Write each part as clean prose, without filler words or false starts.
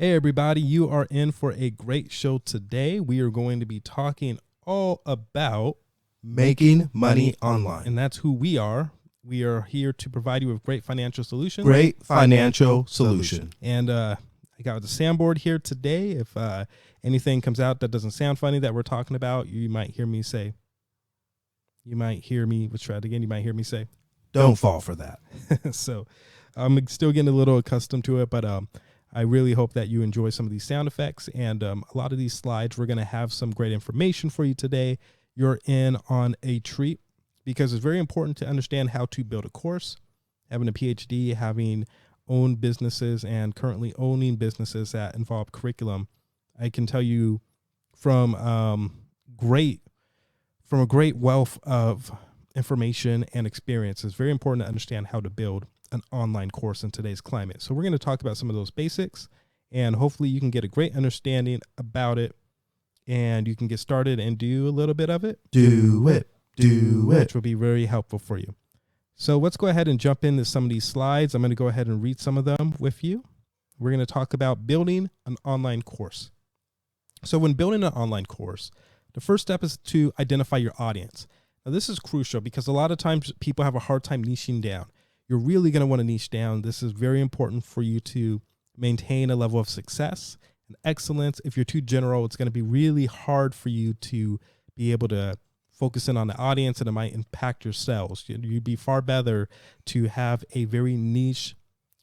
Hey, everybody, you are in for a great show today. We are going to be talking all about making money online. and that's who we are. We are here to provide you with great financial solutions. Great financial solution. And I got the soundboard here today. If anything comes out that doesn't sound funny that we're talking about, you might hear me say, let's try it again. You might hear me say, don't fall for that. So I'm still getting a little accustomed to it, but I really hope that you enjoy some of these sound effects and a lot of these slides. We're going to have some great information for you today. You're in on a treat because it's very important to understand how to build a course. Having a PhD, having owned businesses, and currently owning businesses that involve curriculum, I can tell you from a great wealth of information and experience, it's very important to understand how to build an online course in today's climate. So we're going to talk about some of those basics, and hopefully you can get a great understanding about it, and you can get started and do a little bit of it. Do it. Which will be very helpful for you. So let's go ahead and jump into some of these slides. I'm going to go ahead and read some of them with you. We're going to talk about building an online course. So when building an online course, the first step is to identify your audience. Now, this is crucial because a lot of times people have a hard time niching down. You're really going to want to niche down. This is very important for you to maintain a level of success and excellence. If you're too general, it's going to be really hard for you to be able to focus in on the audience, and it might impact your sales. You'd be far better to have a very niche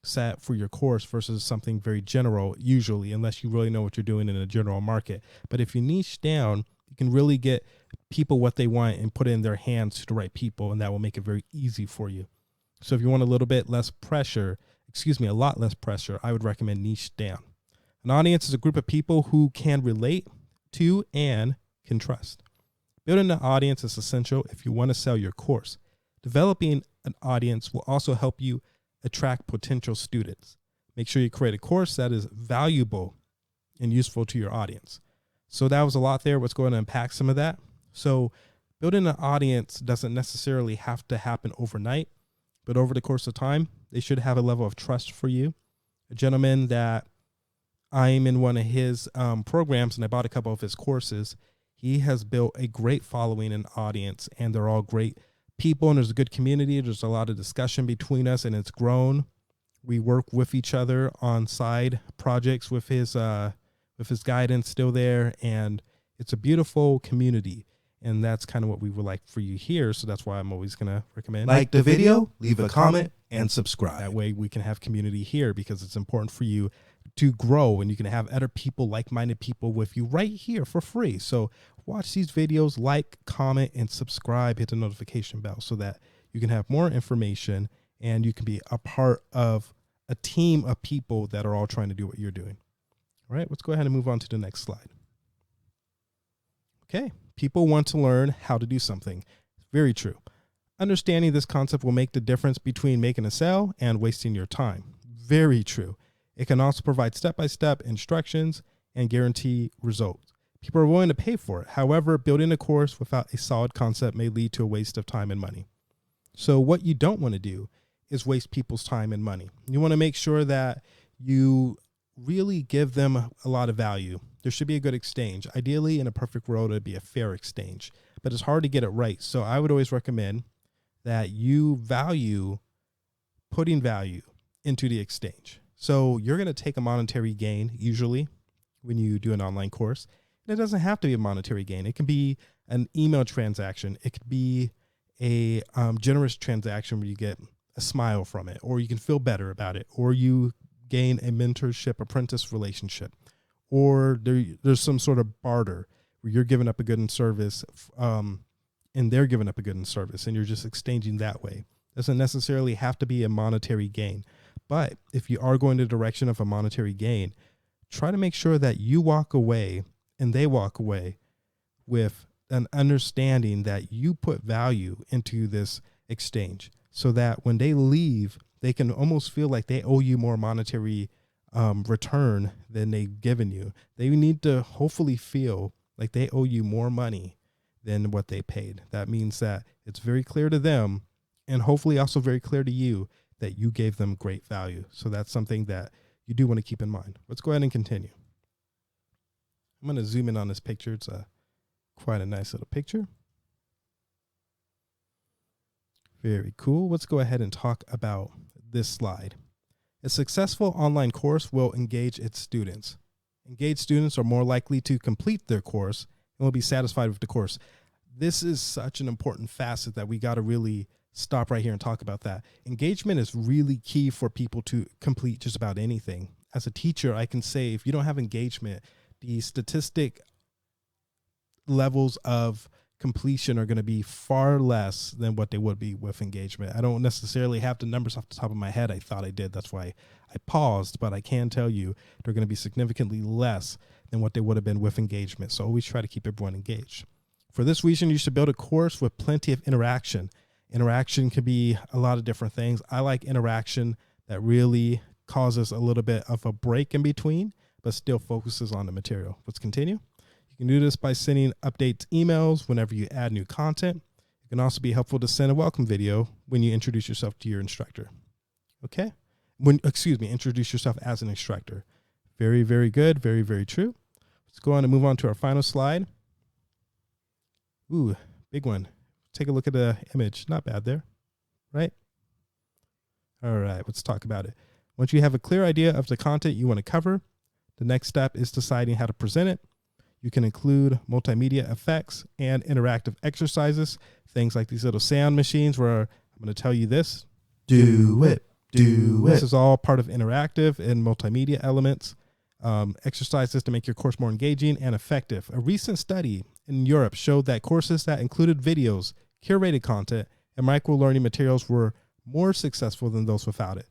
set for your course versus something very general, usually, unless you really know what you're doing in a general market. But if you niche down, you can really get people what they want and put it in their hands to the right people, and that will make it very easy for you. So if you want a lot less pressure, I would recommend niche down. An audience is a group of people who can relate to and can trust. Building an audience is essential if you want to sell your course. Developing an audience will also help you attract potential students. Make sure you create a course that is valuable and useful to your audience. So that was a lot there. Let's go ahead and unpack some of that. So building an audience doesn't necessarily have to happen overnight, but over the course of time, they should have a level of trust for you. A gentleman that I'm in one of his programs, and I bought a couple of his courses, he has built a great following and audience, and they're all great people, and there's a good community. There's a lot of discussion between us, and it's grown. We work with each other on side projects with his guidance still there, and it's a beautiful community. And that's kind of what we would like for you here. So that's why I'm always going to recommend. Like the video, leave a comment, and subscribe. That way we can have community here because it's important for you to grow, and you can have other people, like-minded people with you right here for free. So watch these videos, like, comment, and subscribe. Hit the notification bell so that you can have more information and you can be a part of a team of people that are all trying to do what you're doing. All right, let's go ahead and move on to the next slide. Okay. People want to learn how to do something. Very true. Understanding this concept will make the difference between making a sale and wasting your time. Very true. It can also provide step-by-step instructions and guarantee results. People are willing to pay for it. However, building a course without a solid concept may lead to a waste of time and money. So what you don't want to do is waste people's time and money. You want to make sure that you really give them a lot of value. There should be a good exchange. Ideally, in a perfect world, it'd be a fair exchange, but it's hard to get it right. So I would always recommend that you value putting value into the exchange. So you're going to take a monetary gain usually when you do an online course. And it doesn't have to be a monetary gain. It can be an email transaction. It could be a generous transaction where you get a smile from it, or you can feel better about it, or you gain a mentorship apprentice relationship, or there's some sort of barter where you're giving up a good in service and they're giving up a good in service, and you're just exchanging that way. Doesn't necessarily have to be a monetary gain, but if you are going the direction of a monetary gain, try to make sure that you walk away and they walk away with an understanding that you put value into this exchange, so that when they leave, they can almost feel like they owe you more monetary return than they've given you. They need to hopefully feel like they owe you more money than what they paid. That means that it's very clear to them, and hopefully also very clear to you, that you gave them great value. So that's something that you do want to keep in mind. Let's go ahead and continue. I'm going to zoom in on this picture. It's quite a nice little picture. Very cool. Let's go ahead and talk about this slide. A successful online course will engage its students. Engaged students are more likely to complete their course and will be satisfied with the course. This is such an important facet that we got to really stop right here and talk about that. Engagement is really key for people to complete just about anything. As a teacher, I can say if you don't have engagement, the statistic levels of completion are going to be far less than what they would be with engagement. I don't necessarily have the numbers off the top of my head. I thought I did. That's why I paused, but I can tell you they're going to be significantly less than what they would have been with engagement. So always try to keep everyone engaged. For this reason, you should build a course with plenty of interaction. Interaction can be a lot of different things. I like interaction that really causes a little bit of a break in between, but still focuses on the material. Let's continue. You can do this by sending updates emails whenever you add new content. It can also be helpful to send a welcome video when you introduce yourself to your instructor. Okay? Introduce yourself as an instructor. Very, very good. Very, very true. Let's go on and move on to our final slide. Ooh, big one. Take a look at the image. Not bad there, right? All right, let's talk about it. Once you have a clear idea of the content you want to cover, the next step is deciding how to present it. You can include multimedia effects and interactive exercises, things like these little sound machines where I'm going to tell you this. Do it. Do This it. is all part of interactive and multimedia elements. Exercises to make your course more engaging and effective. A recent study in Europe showed that courses that included videos, curated content, and micro-learning materials were more successful than those without it.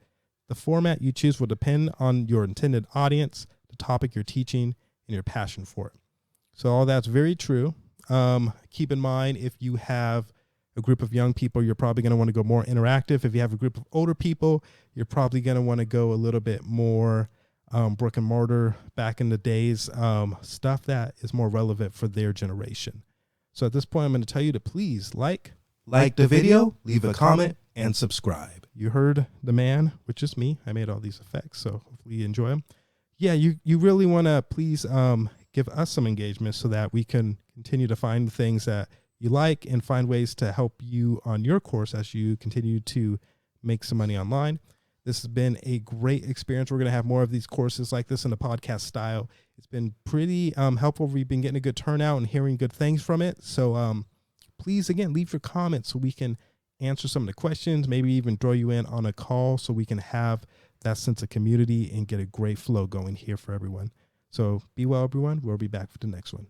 The format you choose will depend on your intended audience, the topic you're teaching, and your passion for it. So all that's very true. Keep in mind, if you have a group of young people, you're probably going to want to go more interactive. If you have a group of older people, you're probably going to want to go a little bit more brick and mortar, back in the days, stuff that is more relevant for their generation. So at this point, I'm going to tell you to please like the video, leave a comment, and subscribe. You heard the man, which is me. I made all these effects, so hopefully you enjoy them. Yeah, you really want to please give us some engagement so that we can continue to find things that you like and find ways to help you on your course as you continue to make some money online. This has been a great experience. We're going to have more of these courses like this in the podcast style. It's been pretty helpful. We've been getting a good turnout and hearing good things from it. So please, again, leave your comments so we can answer some of the questions, maybe even throw you in on a call so we can have that sense of community and get a great flow going here for everyone. So be well, everyone. We'll be back for the next one.